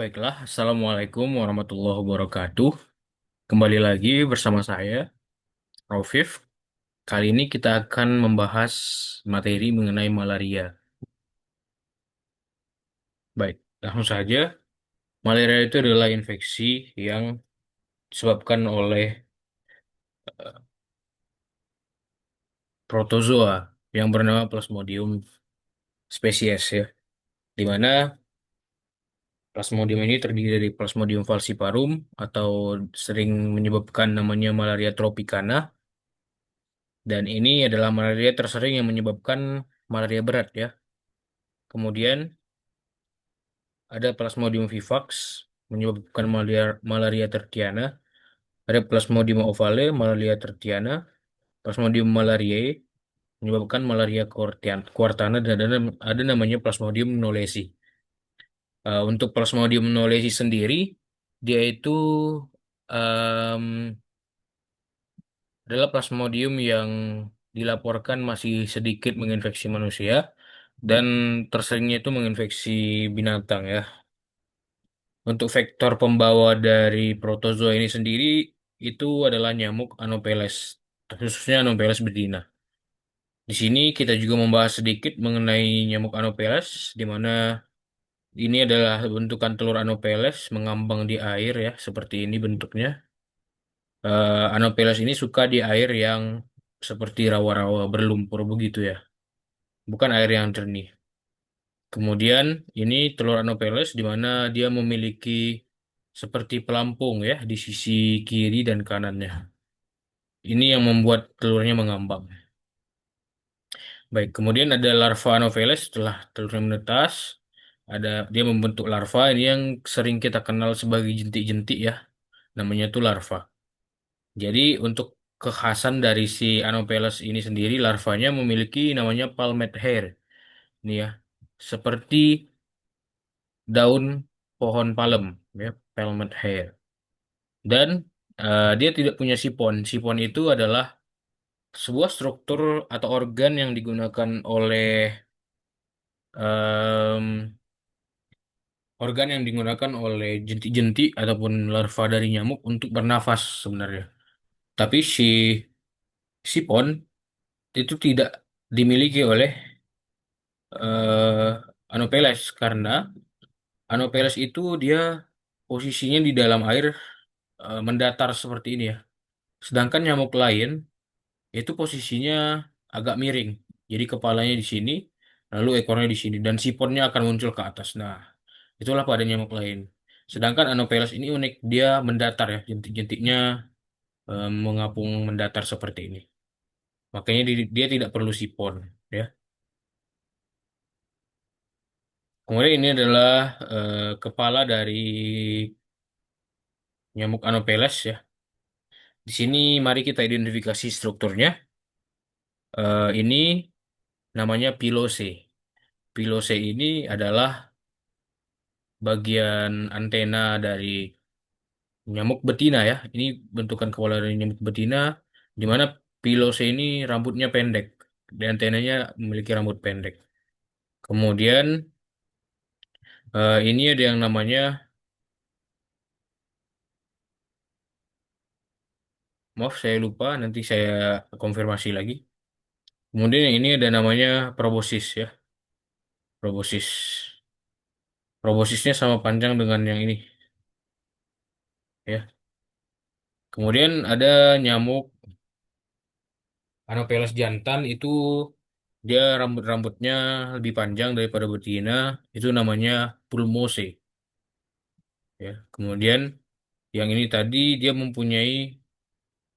Baiklah, Assalamualaikum warahmatullahi wabarakatuh. Kembali lagi bersama saya, Raufif. Kali ini kita akan membahas materi mengenai malaria. Baik, langsung saja. Malaria itu adalah infeksi yang disebabkan oleh protozoa yang bernama Plasmodium spesies ya, di mana Plasmodium ini terdiri dari Plasmodium falciparum atau sering menyebabkan namanya malaria tropicana, dan ini adalah malaria tersering yang menyebabkan malaria berat ya. Kemudian ada Plasmodium vivax menyebabkan malaria tertiana, ada Plasmodium ovale malaria tertiana, Plasmodium malariae menyebabkan malaria kuartana, dan ada namanya Plasmodium knowlesi. Untuk Plasmodium knowlesi sendiri, dia itu em, adalah Plasmodium yang dilaporkan masih sedikit menginfeksi manusia dan terseringnya itu menginfeksi binatang ya. Untuk vektor pembawa dari protozoa ini sendiri itu adalah nyamuk Anopheles, khususnya Anopheles betina. Di sini kita juga membahas sedikit mengenai nyamuk Anopheles, di mana ini adalah bentukan telur Anopheles mengambang di air ya, seperti ini bentuknya. Anopheles ini suka di air yang seperti rawa-rawa berlumpur begitu ya, bukan air yang jernih. Kemudian ini telur Anopheles di mana dia memiliki seperti pelampung ya di sisi kiri dan kanannya. Ini yang membuat telurnya mengambang. Baik, kemudian ada larva Anopheles setelah telurnya menetas. Dia membentuk larva ini yang sering kita kenal sebagai jentik-jentik ya. Namanya itu larva. Jadi untuk kekhasan dari si Anopheles ini sendiri, larvanya memiliki namanya palmate hair. Ini ya, seperti daun pohon palem ya, palmate hair. Dan dia tidak punya sipon. Sipon itu adalah sebuah struktur atau organ yang digunakan oleh em, jentik-jentik ataupun larva dari nyamuk untuk bernafas sebenarnya. Tapi si sipon itu tidak dimiliki oleh Anopheles karena Anopheles itu dia posisinya di dalam air, mendatar seperti ini ya. Sedangkan nyamuk lain itu posisinya agak miring. Jadi kepalanya di sini, lalu ekornya di sini, dan siponnya akan muncul ke atas. Nah, itulah pada nyamuk lain. Sedangkan Anopheles ini unik, dia mendatar ya, jentik-jentiknya mengapung mendatar seperti ini. Makanya dia tidak perlu sipon, ya. Kemudian ini adalah kepala dari nyamuk Anopheles ya. Di sini mari kita identifikasi strukturnya. Ini namanya pilose. Pilose ini adalah bagian antena dari nyamuk betina ya. Ini bentukan kepala dari nyamuk betina, di mana pilose ini rambutnya pendek. Dan antenanya memiliki rambut pendek. Kemudian ini ada yang namanya, maaf saya lupa, nanti saya konfirmasi lagi. Kemudian yang ini ada namanya proboscis ya. Proboscis. Proboscisnya sama panjang dengan yang ini ya. Kemudian ada nyamuk Anopheles jantan itu dia rambut-rambutnya lebih panjang daripada betina, itu namanya pulmose ya. Kemudian yang ini tadi dia mempunyai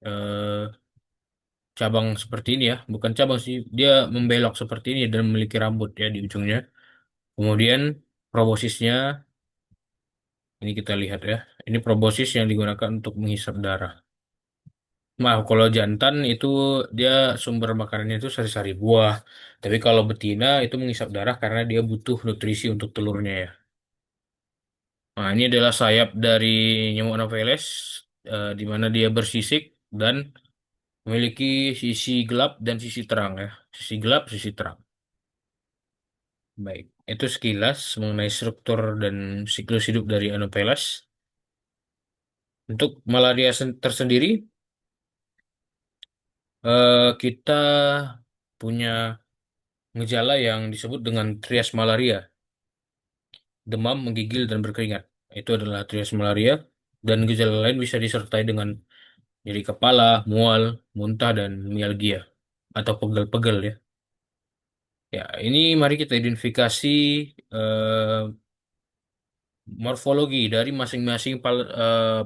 eh, cabang seperti ini ya, bukan cabang sih, dia membelok seperti ini dan memiliki rambut ya di ujungnya. Kemudian proboscisnya ini kita lihat ya. Ini proboscis yang digunakan untuk menghisap darah. Nah, kalau jantan itu dia sumber makanannya itu sari-sari buah. Tapi kalau betina itu menghisap darah karena dia butuh nutrisi untuk telurnya ya. Nah, ini adalah sayap dari nyamuk Anopheles, di mana dia bersisik dan memiliki sisi gelap dan sisi terang ya. Sisi gelap, sisi terang. Baik, itu sekilas mengenai struktur dan siklus hidup dari Anopheles. Untuk malaria tersendiri, kita punya gejala yang disebut dengan trias malaria, demam, menggigil, dan berkeringat. Itu adalah trias malaria, dan gejala lain bisa disertai dengan nyeri kepala, mual, muntah, dan mialgia atau pegel-pegel ya. Ya, ini mari kita identifikasi eh, morfologi dari masing-masing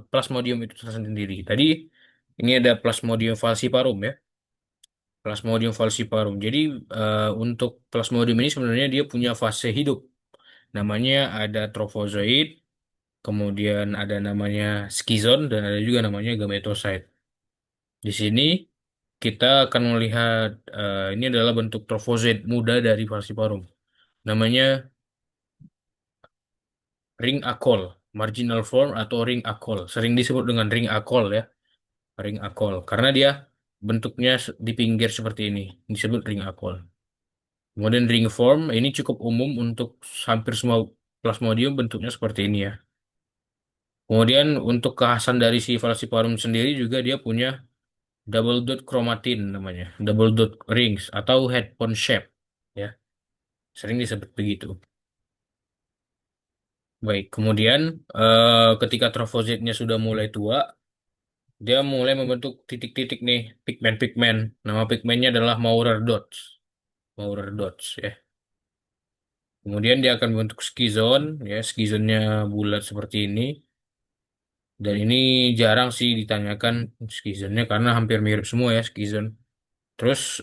plasmodium itu tersendiri. Tadi ini ada Plasmodium falciparum ya, Plasmodium falciparum. Jadi untuk Plasmodium ini sebenarnya dia punya fase hidup. Namanya ada trofozoid, kemudian ada namanya skizon, dan ada juga namanya gametosit. Di sini kita akan melihat ini adalah bentuk trofozoid muda dari falciparum. Namanya ring akol, marginal form atau ring akol. Sering disebut dengan ring akol ya, ring akol. Karena dia bentuknya di pinggir seperti ini, disebut ring akol. Kemudian ring form ini cukup umum untuk hampir semua plasmodium bentuknya seperti ini ya. Kemudian untuk kekhasan dari si falciparum sendiri juga dia punya double dot chromatin namanya, double dot rings atau headphone shape ya. Sering disebut begitu. Baik, kemudian ketika trofositnya sudah mulai tua, dia mulai membentuk titik-titik nih, pigmen-pigmen. Nama pigmennya adalah Maurer dots. Maurer dots ya. Kemudian dia akan membentuk skizon, ya, skizonnya bulat seperti ini. Dan ini jarang sih ditanyakan skizonnya karena hampir mirip semua ya skizon. Terus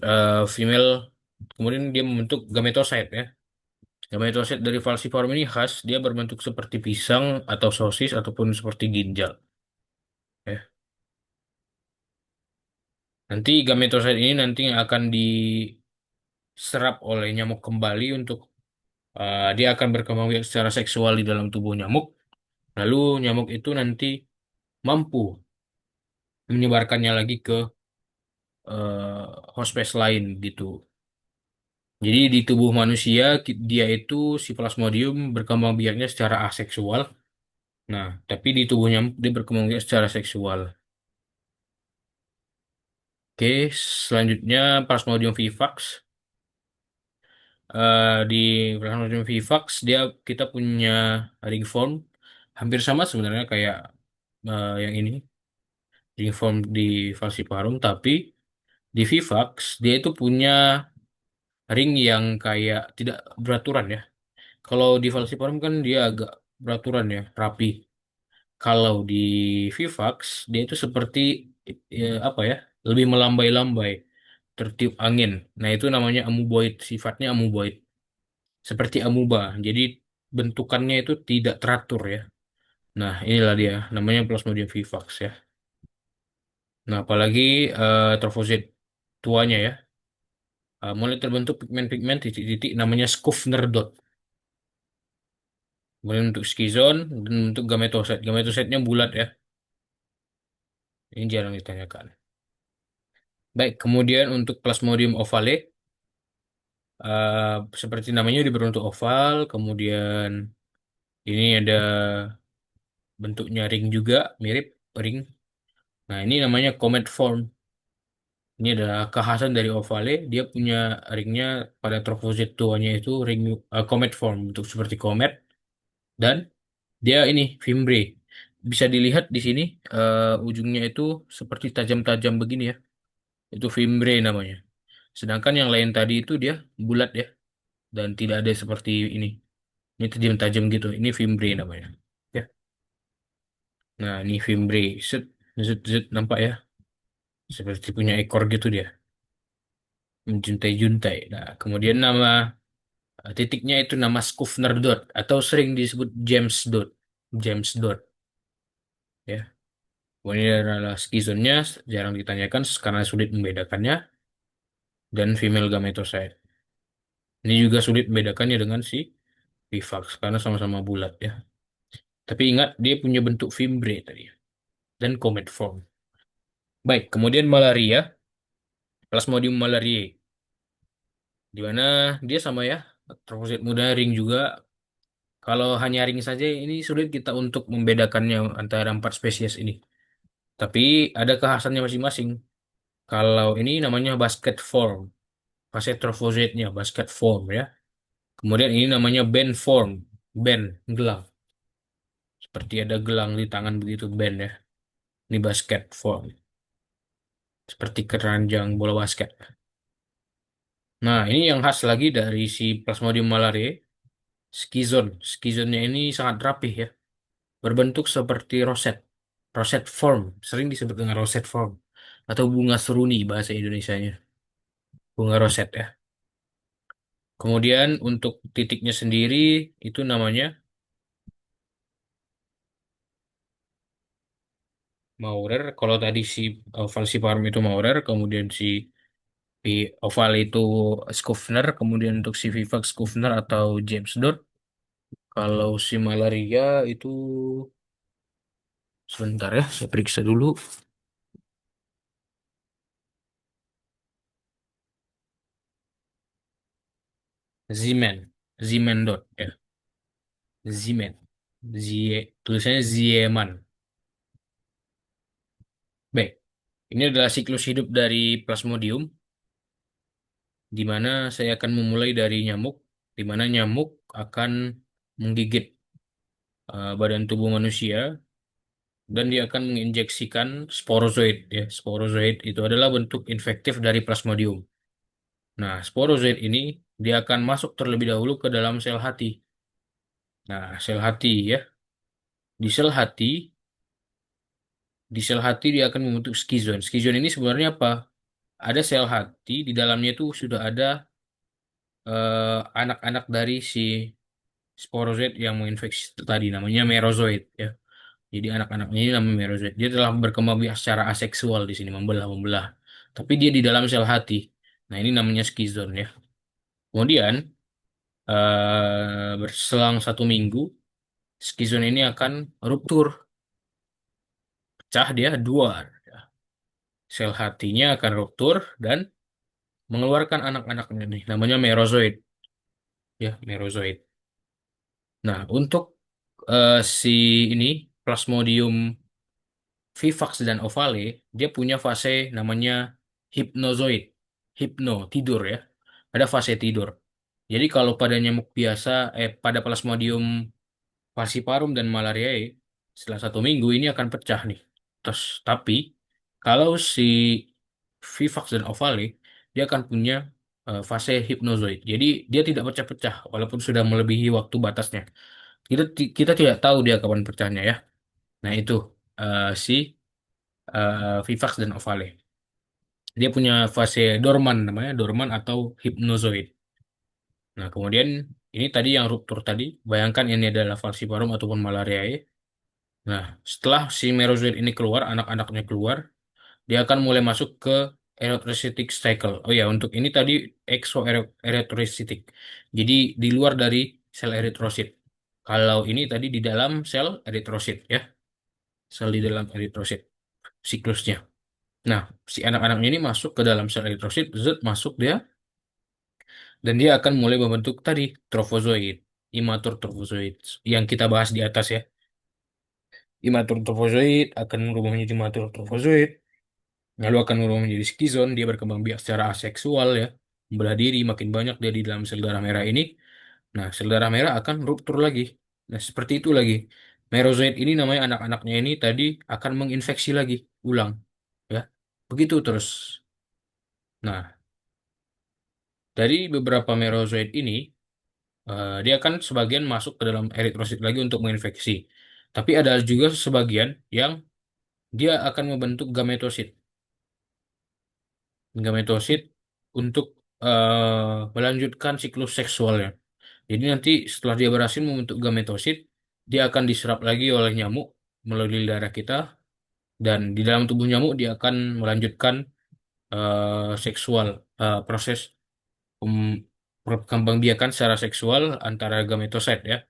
female, kemudian dia membentuk gametosit ya. Gametosit dari falciparum ini khas, dia berbentuk seperti pisang atau sosis ataupun seperti ginjal. Ya. Nanti gametosit ini nanti akan diserap oleh nyamuk kembali untuk dia akan berkembang biak secara seksual di dalam tubuh nyamuk. Lalu nyamuk itu nanti mampu menyebarkannya lagi ke hospes lain gitu. Jadi di tubuh manusia dia itu si plasmodium berkembang biaknya secara aseksual. Nah, tapi di tubuh nyamuk dia berkembang biak secara seksual. Oke, selanjutnya Plasmodium vivax. Di Plasmodium vivax dia kita punya ring form hampir sama sebenarnya kayak yang ini ring form di falciparum, tapi di vivax dia itu punya ring yang kayak tidak beraturan ya. Kalau di falciparum kan dia agak beraturan ya, rapi. Kalau di vivax dia itu seperti apa ya, lebih melambai-lambai, tertiup angin. Nah itu namanya amoeboid, sifatnya amoeboid, seperti amuba. Jadi bentukannya itu tidak teratur ya. Nah inilah dia, namanya Plasmodium vivax ya. Nah apalagi trofosit tuanya ya, mulai terbentuk pigmen-pigmen titik-titik namanya Schuffner dot. Kemudian untuk skizon dan untuk gametosit. Gametositnya bulat ya. Ini jarang ditanyakan. Baik, kemudian untuk Plasmodium ovale, seperti namanya dia berbentuk oval, kemudian ini ada bentuknya ring juga, mirip ring. Nah, ini namanya comet form. Ini adalah kekhasan dari ovale, dia punya ringnya pada trofosit tuanya itu ring comet form, bentuk seperti komet, dan dia ini fimbre. Bisa dilihat di sini ujungnya itu seperti tajam-tajam begini ya. Itu fimbre namanya. Sedangkan yang lain tadi itu dia bulat ya dan tidak ada seperti ini. Ini tajam-tajam gitu. Ini fimbre namanya. Ya. Nah, ini fimbre. Set, set, set, nampak ya? Seperti punya ekor gitu dia. Menjuntai-juntai. Nah, kemudian nama titiknya itu nama Schuffner dot atau sering disebut James dot. James dot. Ya. Ini adalah skizonnya jarang ditanyakan karena sulit membedakannya dan female gametocyte. Ini juga sulit membedakannya dengan si Vivax karena sama-sama bulat ya. Tapi ingat dia punya bentuk fimbre tadi dan comet form. Baik, kemudian malaria, Plasmodium malariae, di mana dia sama ya. Trofosit muda ring juga. Kalau hanya ring saja ini sulit kita untuk membedakannya antara empat spesies ini. Tapi ada kekhasannya masing-masing. Kalau ini namanya basket form, fase trofositnya basket form ya. Kemudian ini namanya band form, band gelang. Seperti ada gelang di tangan begitu band ya. Ini basket form, seperti keranjang bola basket. Nah, ini yang khas lagi dari si Plasmodium malariae, skizon. Skizonnya ini sangat rapih ya, berbentuk seperti roset. Roset form, sering disebut dengan roset form. Atau bunga seruni bahasa Indonesianya. Bunga roset ya. Kemudian untuk titiknya sendiri itu namanya Maurer. Kalau tadi si falciparum itu Maurer, kemudian si oval itu Schuffner, kemudian untuk si Vivax Schuffner atau James Dot. Kalau si malaria itu sebentar ya, saya periksa dulu. Zeman, Zeman Dot ya, Zeman, tulisannya Zieman. Baik, ini adalah siklus hidup dari Plasmodium, di mana saya akan memulai dari nyamuk, di mana nyamuk akan menggigit badan tubuh manusia dan dia akan menginjeksikan sporozoid ya. Sporozoid itu adalah bentuk infektif dari Plasmodium. Nah, sporozoid ini dia akan masuk terlebih dahulu ke dalam sel hati. Nah, sel hati ya. Di sel hati, di sel hati dia akan membentuk skizon. Skizon ini sebenarnya apa? Ada sel hati, di dalamnya itu sudah ada anak-anak dari si sporozoid yang menginfeksi itu tadi, namanya merozoid ya. Jadi anak-anaknya ini namanya merozoid. Dia telah berkembang biak secara aseksual di sini, membelah-membelah. Tapi dia di dalam sel hati. Nah, ini namanya skizon ya. Kemudian berselang 1 minggu, skizon ini akan ruptur, pecah dia dua. Sel hatinya akan ruptur dan mengeluarkan anak-anaknya nih, namanya merozoid ya, merozoid. Nah, untuk si ini Plasmodium vivax dan ovale, dia punya fase namanya hipnozoid. Hipno, tidur ya. Ada fase tidur. Jadi kalau pada nyamuk biasa, pada Plasmodium falciparum dan malariae, setelah 1 minggu ini akan pecah nih. Terus, tapi kalau si vivax dan ovale, dia akan punya fase hipnozoid. Jadi dia tidak pecah-pecah, walaupun sudah melebihi waktu batasnya. Kita tidak tahu dia kapan pecahnya ya. Nah itu si vivax dan ovale. Dia punya fase dorman namanya, dorman atau hipnozoid. Nah, kemudian ini tadi yang ruptur tadi, bayangkan ini adalah falciparum ataupun malariae. Nah, setelah si merozoid ini keluar, anak-anaknya keluar, dia akan mulai masuk ke erythrocytic cycle. Oh ya, untuk ini tadi exoerythrocytic. Jadi di luar dari sel eritrosit. Kalau ini tadi di dalam sel eritrosit ya, sel di dalam eritrosit siklusnya. Nah, si anak-anaknya ini masuk ke dalam sel eritrosit, zat masuk dia, dan dia akan mulai membentuk tadi trofozoid, imatur trofozoid yang kita bahas di atas ya. Imatur trofozoid akan berubah menjadi matur trofozoid, lalu akan berubah menjadi skizon, dia berkembang biak secara aseksual ya, membelah diri makin banyak dia di dalam sel darah merah ini. Nah, sel darah merah akan ruptur lagi. Nah, seperti itu lagi. Merozoid ini namanya anak-anaknya ini tadi akan menginfeksi lagi, ulang ya. Begitu terus. Nah, dari beberapa merozoid ini dia akan sebagian masuk ke dalam eritrosit lagi untuk menginfeksi. Tapi ada juga sebagian yang dia akan membentuk gametosit. Gametosit untuk melanjutkan siklus seksualnya. Jadi nanti setelah dia berhasil membentuk gametosit, dia akan diserap lagi oleh nyamuk melalui darah kita dan di dalam tubuh nyamuk dia akan melanjutkan seksual proses pem- perkembangbiakan secara seksual antara gametosit ya.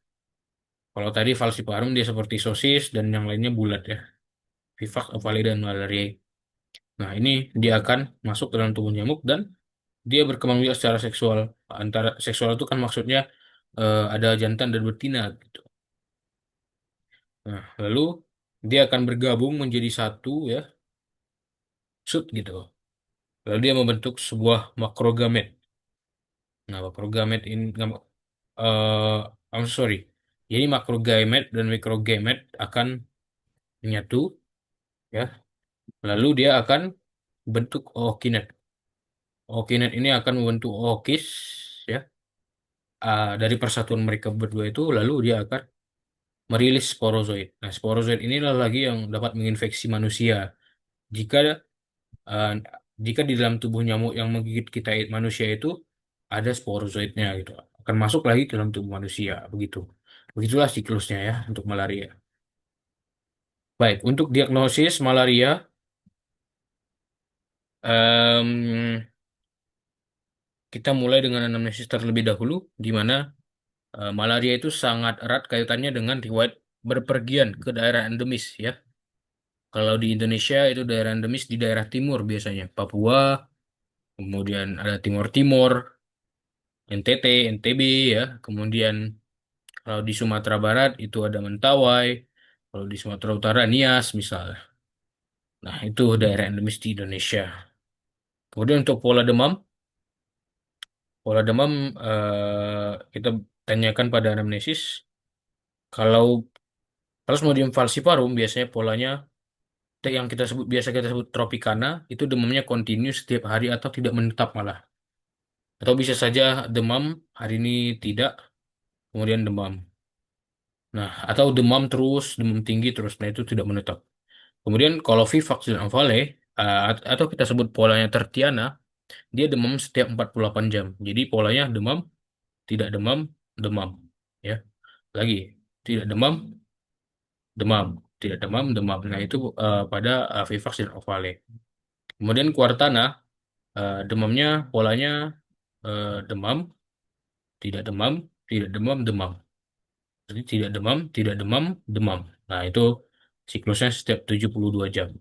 Kalau tadi falciparum dia seperti sosis dan yang lainnya bulat ya. Vivax, ovale, dan malariae. Nah, ini dia akan masuk ke dalam tubuh nyamuk dan dia berkembang biak secara seksual. Antara seksual itu kan maksudnya ada jantan dan betina gitu. Nah, lalu dia akan bergabung menjadi satu ya, shoot gitu. Lalu dia membentuk sebuah makrogamet. Nah, makrogamet ini I'm sorry. Jadi makrogamet dan mikrogamet akan menyatu ya. Lalu dia akan bentuk ookinet. Ookinet ini akan membentuk ookis ya. Dari persatuan mereka berdua itu lalu dia akan merilis sporozoid. Nah, sporozoid inilah lagi yang dapat menginfeksi manusia. Jika uh, jika di dalam tubuh nyamuk yang menggigit kita manusia itu ada sporozoidnya gitu, akan masuk lagi ke dalam tubuh manusia begitu. Begitulah siklusnya ya untuk malaria. Baik, untuk diagnosis malaria, em, kita mulai dengan anamnesis terlebih dahulu, di mana malaria itu sangat erat kaitannya dengan riwayat berpergian ke daerah endemis ya. Kalau di Indonesia itu daerah endemis di daerah timur biasanya, Papua, kemudian ada Timor Timur, NTT, NTB ya. Kemudian kalau di Sumatera Barat itu ada Mentawai, kalau di Sumatera Utara Nias misalnya. Nah, itu daerah endemis di Indonesia. Kemudian untuk pola demam kita tanyakan pada anamnesis. Kalau kalau Plasmodium falciparum biasanya polanya yang kita sebut biasa kita sebut tropicana itu demamnya kontinu setiap hari atau tidak menetap malah. Atau bisa saja demam hari ini tidak, kemudian demam. Nah, atau demam terus, demam tinggi terus. Nah, itu tidak menetap. Kemudian kalau Vivax dan Avale, atau kita sebut polanya tertiana, dia demam setiap 48 jam. Jadi polanya demam, tidak demam, demam. Ya, lagi tidak demam, demam, tidak demam, demam. Nah, itu pada Vivax dan Avale. Kemudian Quartana, demamnya polanya demam, tidak demam, tidak demam, demam. Jadi tidak demam, tidak demam, demam. Nah, itu siklusnya setiap 72 jam.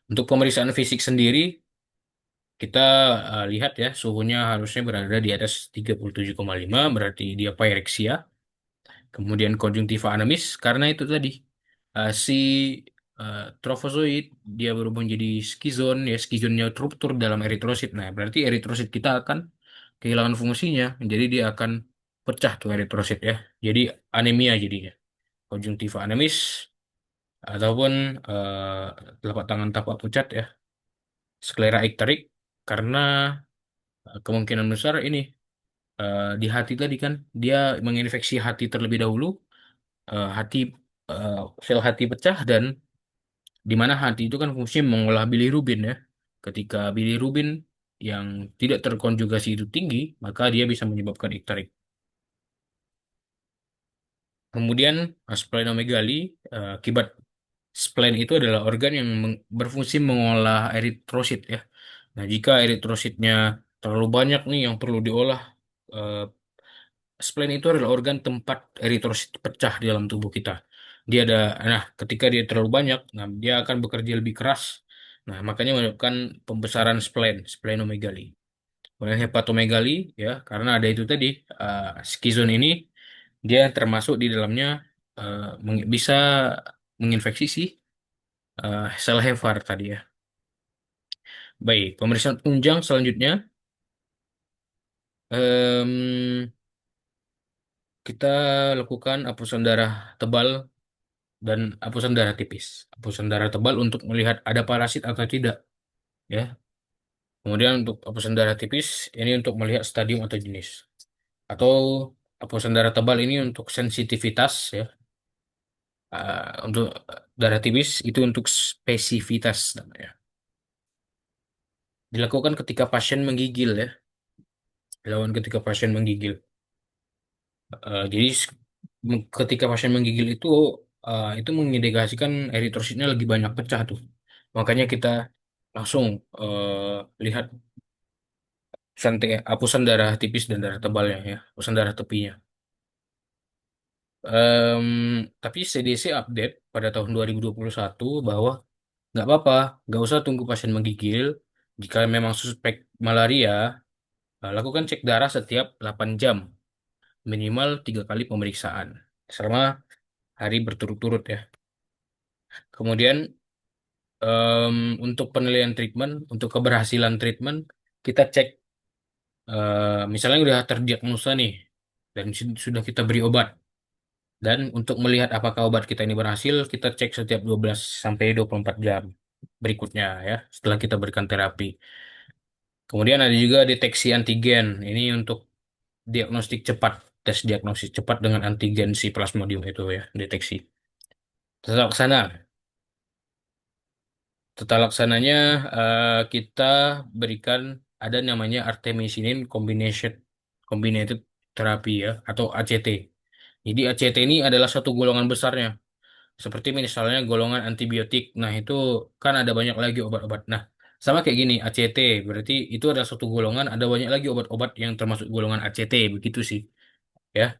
Untuk pemeriksaan fisik sendiri, kita lihat ya, suhunya harusnya berada di atas 37,5, berarti dia pyrexia. Kemudian konjungtiva anamis, karena itu tadi, si trofozoit, dia berubah jadi skizon, ya skizonnya ruptur dalam eritrosit. Nah, berarti eritrosit kita akan kehilangan fungsinya, jadi dia akan pecah tuh eritrosit ya. Jadi anemia jadinya. Konjungtiva anamis, ataupun telapak tangan tapak pucat ya, sklera ikterik, karena kemungkinan besar ini di hati tadi kan dia menginfeksi hati terlebih dahulu, hati eh, sel hati pecah dan di mana hati itu kan fungsinya mengolah bilirubin ya. Ketika bilirubin yang tidak terkonjugasi itu tinggi, maka dia bisa menyebabkan ikterik. Kemudian splenomegali, akibat spleen itu adalah organ yang berfungsi mengolah eritrosit ya. Nah, jika eritrositnya terlalu banyak nih yang perlu diolah, eh, spleen itu adalah organ tempat eritrosit pecah di dalam tubuh kita. Nah, ketika dia terlalu banyak, nah dia akan bekerja lebih keras. Nah, makanya menyebabkan pembesaran splenomegali. Kemudian hepatomegali, ya, karena ada itu tadi, skizon ini dia termasuk di dalamnya bisa menginfeksi si sel Hepar tadi ya. Baik, pemeriksaan tunjang selanjutnya, em, kita lakukan hapusan darah tebal dan hapusan darah tipis. Hapusan darah tebal untuk melihat ada parasit atau tidak, ya. Kemudian untuk hapusan darah tipis ini untuk melihat stadium atau jenis. Atau hapusan darah tebal ini untuk sensitivitas, ya. Untuk darah tipis itu untuk spesivitas namanya. Dilakukan ketika pasien menggigil, ya. Dilakukan ketika pasien menggigil. Jadi ketika pasien menggigil itu mengindikasikan eritrositnya lagi banyak pecah tuh. Makanya kita langsung lihat hapusan darah tipis dan darah tebalnya ya, hapusan darah tepinya. Em, tapi CDC update pada tahun 2021 bahwa nggak apa-apa, nggak usah tunggu pasien menggigil. Jika memang suspek malaria, lakukan cek darah setiap 8 jam, minimal 3 kali pemeriksaan selama hari berturut-turut ya. Kemudian em, untuk penilaian treatment, untuk keberhasilan treatment, kita cek misalnya udah terdiagnosa nih dan sudah kita beri obat. Dan untuk melihat apakah obat kita ini berhasil, kita cek setiap 12 sampai 24 jam berikutnya ya, setelah kita berikan terapi. Kemudian ada juga deteksi antigen. Ini untuk diagnostik cepat, tes diagnosis cepat dengan antigen si plasmodium itu ya, deteksi. Tata laksana. Tata laksananya kita berikan ada namanya artemisinin combinated therapy ya atau ACT. Jadi ACT ini adalah satu golongan besarnya. Seperti misalnya golongan antibiotik. Nah, itu kan ada banyak lagi obat-obat. Nah, sama kayak gini, ACT. Berarti itu adalah satu golongan, ada banyak lagi obat-obat yang termasuk golongan ACT. Begitu sih. Ya.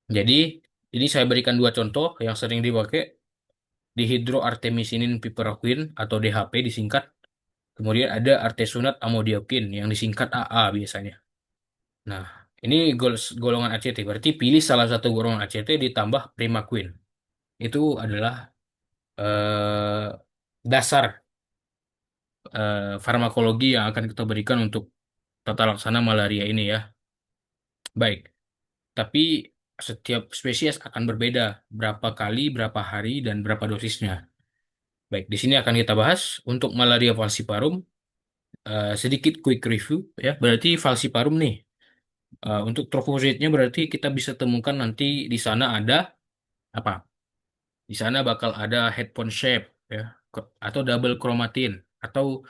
Jadi, ini saya berikan dua contoh yang sering dipakai. Dihidroartemisinin piperokin atau DHP disingkat. Kemudian ada artesunat amodiakin yang disingkat AA biasanya. Nah, ini golongan ACT. Berarti pilih salah satu golongan ACT ditambah Primaquine. Itu adalah eh, dasar farmakologi yang akan kita berikan untuk tata laksana malaria ini ya. Baik, tapi setiap spesies akan berbeda berapa kali, berapa hari, dan berapa dosisnya. Baik, di sini akan kita bahas untuk malaria falciparum sedikit quick review ya. Berarti falciparum nih untuk trofozoitnya berarti kita bisa temukan nanti di sana ada apa? Di sana bakal ada headphone shape ya atau double chromatin atau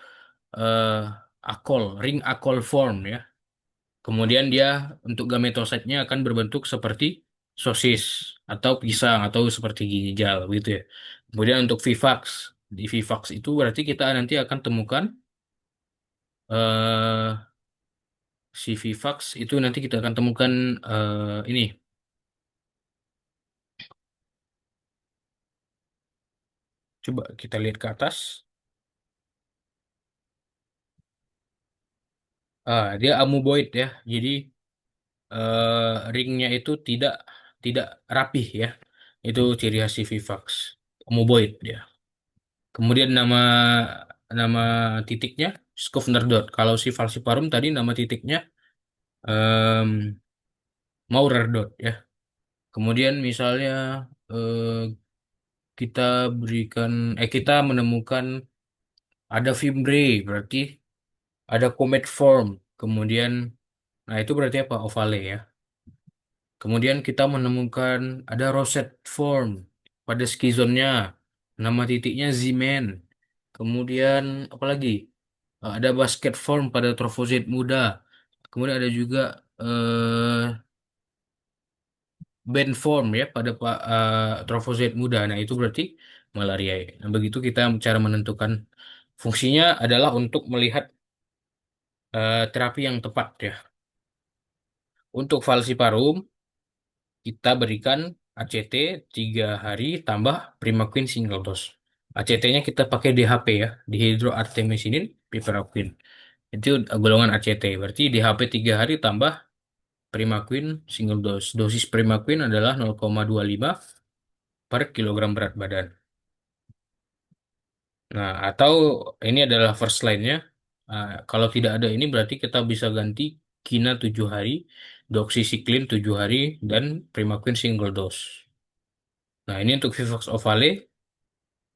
eh, akol, ring akol form ya. Kemudian dia untuk gametositnya akan berbentuk seperti sosis atau pisang atau seperti ginjal gitu ya. Kemudian untuk vivax, di vivax itu berarti kita nanti akan temukan eh si vivax itu nanti kita akan temukan ini. Coba kita lihat ke atas. Dia amoeboid ya. Jadi ringnya itu tidak tidak rapih ya. Itu ciri khas si vivax. Amoeboid ya. Kemudian nama nama titiknya Skovner dot. Kalau si falciparum tadi nama titiknya em, Maurer dot ya. Kemudian misalnya eh, kita berikan kita menemukan ada fimbre berarti ada comet form. Kemudian nah itu berarti apa? Ovale ya. Kemudian kita menemukan ada rosette form pada skizonnya. Nama titiknya Z-man. Kemudian apa lagi? Ada basket form pada trofosit muda. Kemudian ada juga band form ya pada trofosit muda. Nah, itu berarti malaria. Nah, begitu kita cara menentukan fungsinya adalah untuk melihat terapi yang tepat ya. Untuk falciparum kita berikan ACT 3 hari tambah Primaquine single dose. ACT-nya kita pakai DHP ya, dihydroartemisinin piperacin. Itu golongan ACT. Berarti DHP 3 hari tambah Primaquine single dose. Dosis Primaquine adalah 0,25 per kilogram berat badan. Nah, atau ini adalah first line-nya. Kalau tidak ada ini berarti kita bisa ganti Kina 7 hari, doxycycline 7 hari, dan Primaquine single dose. Nah, ini untuk Vivox Ovale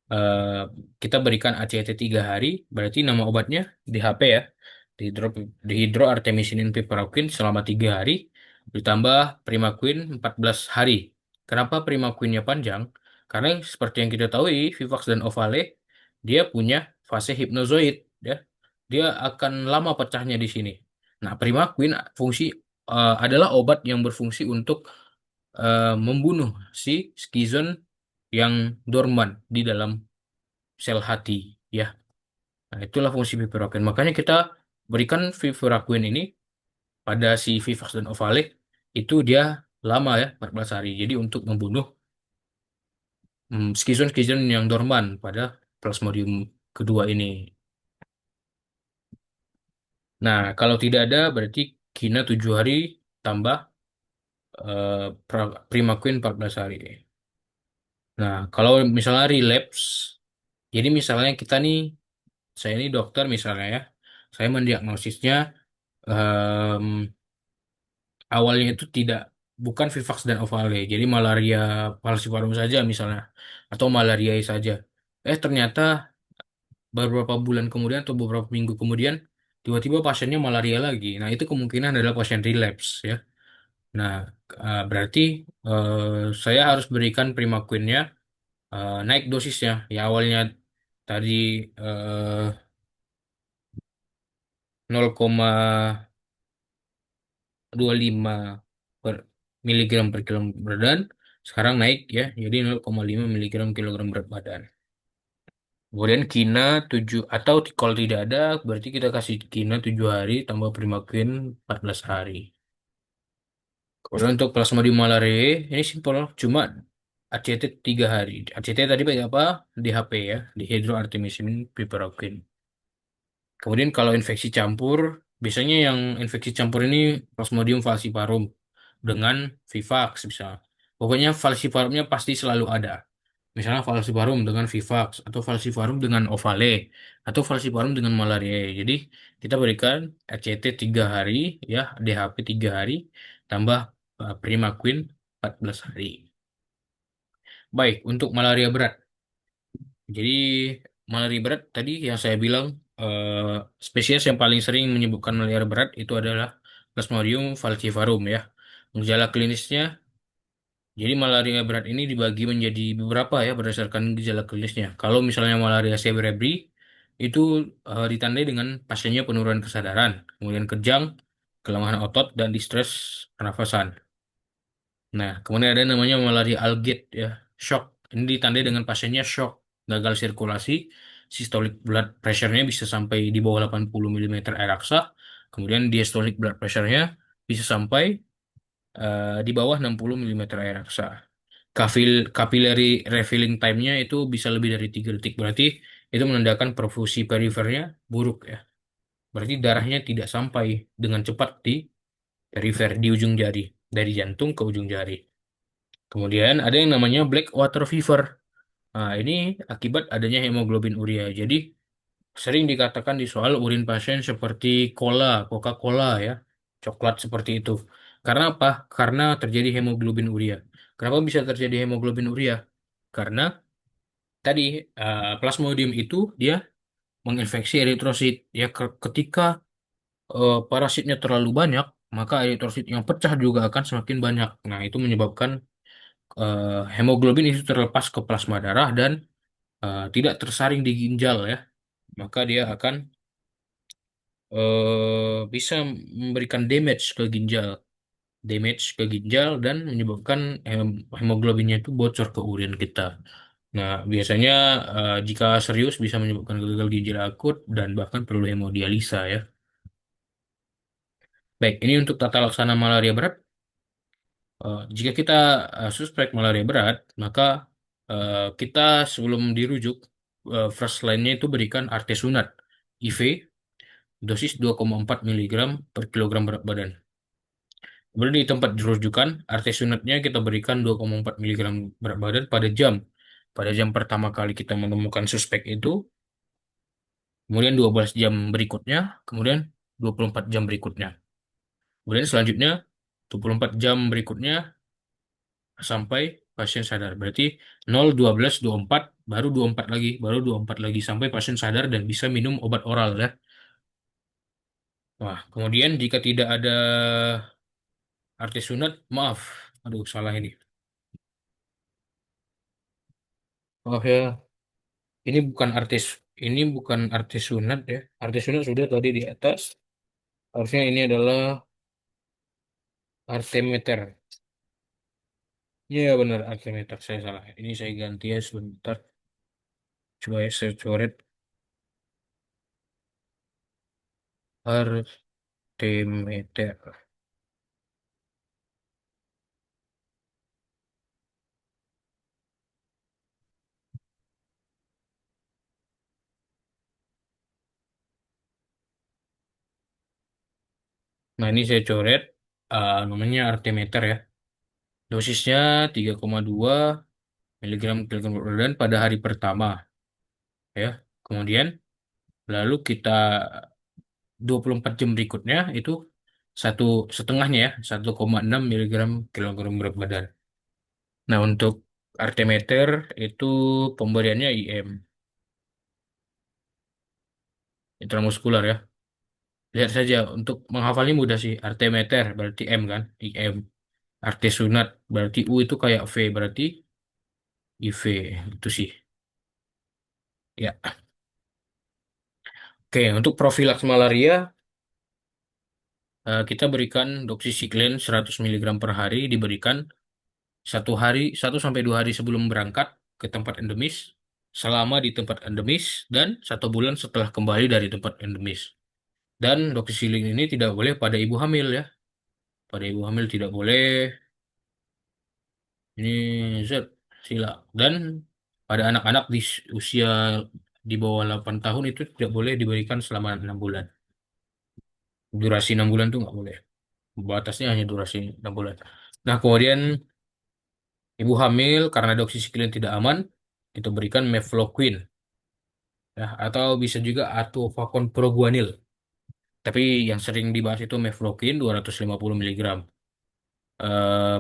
eh, kita berikan ACT 3 hari, berarti nama obatnya DHP ya, dihidro, dihidroartemisinin piperacin selama 3 hari, ditambah Primaquine 14 hari. Kenapa Primaquine-nya panjang? Karena seperti yang kita tahu, Vivax dan Ovale, dia punya fase hipnozoid, ya. Dia akan lama pecahnya di sini. Nah, Primaquine adalah obat yang berfungsi untuk membunuh si skizon yang dorman di dalam sel hati ya. Nah, itulah fungsi piveraquine. Makanya kita berikan piveraquine ini pada si Vivax dan Ovale itu dia lama ya 14 hari. Jadi untuk membunuh skizon-skizon yang dorman pada Plasmodium kedua ini. Nah, kalau tidak ada berarti Kina 7 hari tambah Prima Queen 14 hari. Nah, kalau misalnya relapse, jadi misalnya kita nih, saya ini dokter misalnya ya, saya mendiagnosisnya em, awalnya itu tidak bukan Vivax dan Ovale, jadi malaria falciparum saja misalnya, atau malaria saja. Ternyata beberapa bulan kemudian atau beberapa minggu kemudian, tiba-tiba pasiennya malaria lagi. Nah, itu kemungkinan adalah pasien relapse ya. Nah, berarti saya harus berikan Primaquine-nya naik dosisnya. Ya awalnya tadi eh, 0,25 per miligram per kilogram berat badan, sekarang naik ya, jadi 0,5 miligram kilogram berat badan. Kemudian Kina 7 atau kalau tidak ada, berarti kita kasih Kina 7 hari tambah Primaquine 14 hari. Kemudian untuk plasmodium malariae, ini simpel, cuma ACT 3 hari. ACT tadi pakai apa? DHP ya, dihydroartemisinin piperokin. Kemudian kalau infeksi campur, biasanya yang infeksi campur ini Plasmodium falciparum dengan Vivax bisa. Pokoknya falciparumnya pasti selalu ada. Misalnya falciparum dengan Vivax, atau falciparum dengan Ovale, atau falciparum dengan malaria. Jadi kita berikan RCT 3 hari, ya DHP 3 hari, tambah Primaquine 14 hari. Baik, untuk malaria berat. Jadi malaria berat tadi yang saya bilang spesies yang paling sering menyebabkan malaria berat itu adalah Plasmodium falciparum ya. Gejala klinisnya, jadi malaria berat ini dibagi menjadi beberapa ya berdasarkan gejala klinisnya. Kalau misalnya malaria serebri itu ditandai dengan pasiennya penurunan kesadaran, kemudian kejang, kelemahan otot dan distres pernafasan. Nah, kemudian ada namanya malaria algit ya, shock. Ini ditandai dengan pasiennya shock, gagal sirkulasi, systolic blood pressure-nya bisa sampai di bawah 80 mm air aksa, kemudian diastolic blood pressure-nya bisa sampai di bawah 60 mm air aksa. Capillary refilling time-nya itu bisa lebih dari 3 detik, berarti itu menandakan perfusi perifernya buruk ya. Berarti darahnya tidak sampai dengan cepat di perifer, di ujung jari, dari jantung ke ujung jari. Kemudian ada yang namanya black water fever. Nah, ini akibat adanya hemoglobin urea. Jadi sering dikatakan di soal urin pasien seperti cola, Coca-Cola ya, coklat seperti itu. Karena apa? Karena terjadi hemoglobin urea. Kenapa bisa terjadi hemoglobin urea? Karena tadi plasmodium itu dia menginfeksi eritrosit. Ya ketika parasitnya terlalu banyak, maka eritrosit yang pecah juga akan semakin banyak. Nah, itu menyebabkan hemoglobin itu terlepas ke plasma darah dan tidak tersaring di ginjal ya, maka dia akan bisa memberikan damage ke ginjal dan menyebabkan hemoglobinnya itu bocor ke urin kita. Nah, biasanya jika serius bisa menyebabkan gagal ginjal akut dan bahkan perlu hemodialisa ya. Baik, ini untuk tata laksana malaria berat. Jika kita suspek malaria berat, maka kita sebelum dirujuk, first line-nya itu berikan artesunat IV dosis 2,4 miligram per kilogram berat badan. Kemudian di tempat rujukan, artesunatnya kita berikan 2,4 miligram berat badan pada jam pertama kali kita menemukan suspek itu, kemudian 12 jam berikutnya, kemudian 24 jam berikutnya. Kemudian selanjutnya 24 jam berikutnya sampai pasien sadar. Berarti 0, 12, 24, baru 24 lagi, baru 24 lagi sampai pasien sadar dan bisa minum obat oral ya. Wah, kemudian jika tidak ada arti sunat, maaf. Aduh, salah ini. Oh ya, ini bukan artis sunat ya. Artis sunat sudah tadi di atas. Harusnya ini adalah artemeter. Iya benar artemeter, saya salah. Ini saya ganti ya sebentar. Coba ya saya coret artemeter. Nah, ini saya coret namanya artemeter ya. Dosisnya 3,2 miligram kilogram per dan pada hari pertama ya. Kemudian lalu kita 24 jam berikutnya itu satu setengahnya ya, 1,6 miligram kilogram berat badan. Nah, untuk artemeter itu pemberiannya IM, intramuskular ya. Lihat saja, untuk menghafalnya mudah sih. Artemeter berarti M kan, IM. Artesunat berarti U itu kayak V, berarti IV. Itu sih. Ya. Oke, untuk profilaks malaria, kita berikan doxycycline 100 miligram per hari, diberikan 1 sampai 2 hari sebelum berangkat ke tempat endemis, selama di tempat endemis, dan 1 bulan setelah kembali dari tempat endemis. Dan doxycycline ini tidak boleh pada ibu hamil ya. Pada ibu hamil tidak boleh. Ini zat sila. Dan pada anak-anak di usia di bawah 8 tahun itu tidak boleh diberikan selama 6 bulan. Durasi 6 bulan itu nggak boleh. Batasnya hanya durasi 6 bulan. Nah, kemudian ibu hamil karena doxycycline tidak aman, kita berikan mefloquine ya, atau bisa juga atofakon proguanil. Tapi yang sering dibahas itu mefloquine 250 miligram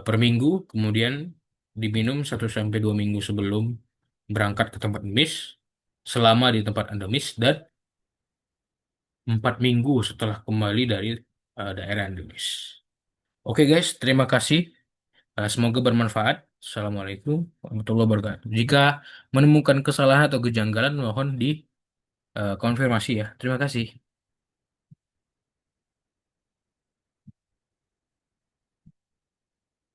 per minggu, kemudian diminum 1 sampai 2 minggu sebelum berangkat ke tempat endemis, selama di tempat endemis, dan 4 minggu setelah kembali dari daerah endemis. Oke guys, terima kasih. Semoga bermanfaat. Assalamualaikum warahmatullahi wabarakatuh. Jika menemukan kesalahan atau kejanggalan, mohon dikonfirmasi ya. Terima kasih.